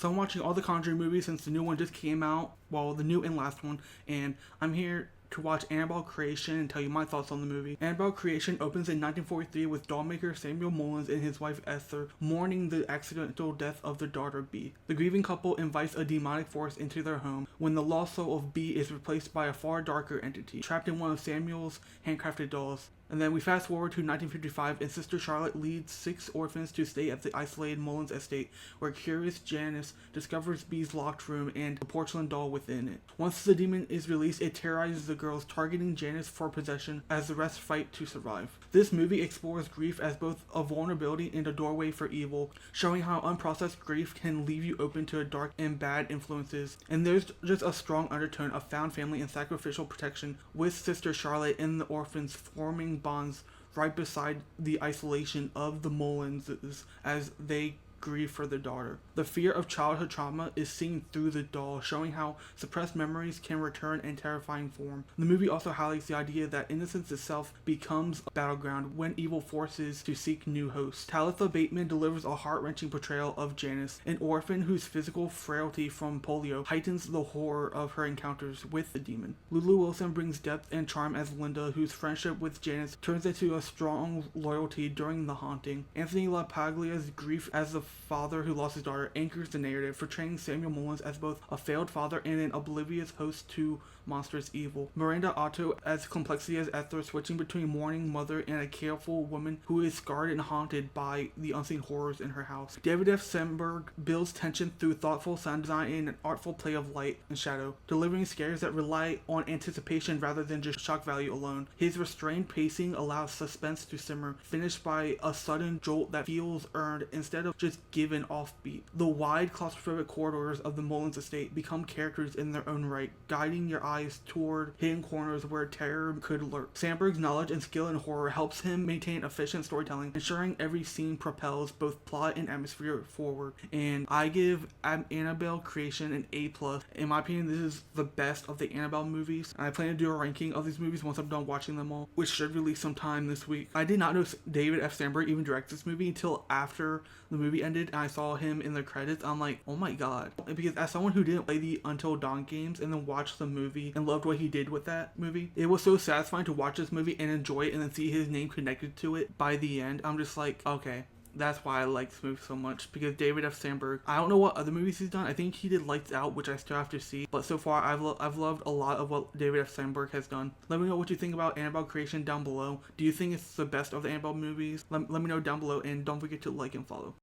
So I'm watching all the Conjuring movies since the new one just came out. Well, the new and last one. And I'm here to watch Annabelle Creation and tell you my thoughts on the movie. Annabelle Creation opens in 1943 with dollmaker Samuel Mullins and his wife Esther mourning the accidental death of their daughter B. The grieving couple invites a demonic force into their home when the lost soul of B is replaced by a far darker entity, trapped in one of Samuel's handcrafted dolls. And then we fast forward to 1955, and Sister Charlotte leads 6 orphans to stay at the isolated Mullins estate, where curious Janice discovers B's locked room and a porcelain doll within it. Once the demon is released, it terrorizes the girls, targeting Janice for possession as the rest fight to survive. This movie explores grief as both a vulnerability and a doorway for evil, showing how unprocessed grief can leave you open to dark and bad influences. And there's just a strong undertone of found family and sacrificial protection, with Sister Charlotte and the orphans forming bonds right beside the isolation of the Mullinses as they grieve for their daughter. The fear of childhood trauma is seen through the doll, showing how suppressed memories can return in terrifying form. The movie also highlights the idea that innocence itself becomes a battleground when evil forces to seek new hosts. Talitha Bateman delivers a heart-wrenching portrayal of Janice, an orphan whose physical frailty from polio heightens the horror of her encounters with the demon. Lulu Wilson brings depth and charm as Linda, whose friendship with Janice turns into a strong loyalty during the haunting. Anthony LaPaglia's grief as the father who lost his daughter anchors the narrative, portraying Samuel Mullins as both a failed father and an oblivious host to monstrous evil. Miranda Otto adds complexity as Esther, switching between mourning mother and a careful woman who is scarred and haunted by the unseen horrors in her house. David F. Sandberg builds tension through thoughtful sound design and an artful play of light and shadow, delivering scares that rely on anticipation rather than just shock value alone. His restrained pacing allows suspense to simmer, finished by a sudden jolt that feels earned instead of just given offbeat. The wide claustrophobic corridors of the Mullins estate become characters in their own right, guiding your eyes toward hidden corners where terror could lurk. Sandberg's knowledge and skill in horror helps him maintain efficient storytelling, ensuring every scene propels both plot and atmosphere forward. And I give Annabelle Creation an A+. In my opinion, this is the best of the Annabelle movies, and I plan to do a ranking of these movies once I'm done watching them all, which should release sometime this week. I did not know David F. Sandberg even directed this movie until after the movie ended and I saw him in the credits. I'm like, oh my god. Because as someone who didn't play the Until Dawn games and then watched the movie and loved what he did with that movie, it was so satisfying to watch this movie and enjoy it and then see his name connected to it by the end. I'm just like, okay. That's why I like this movie so much, because David F. Sandberg, I don't know what other movies he's done. I think he did Lights Out, which I still have to see, but so far I've loved a lot of what David F. Sandberg has done. Let me know what you think about Annabelle Creation down below. Do you think it's the best of the Annabelle movies? Let me know down below, and don't forget to like and follow.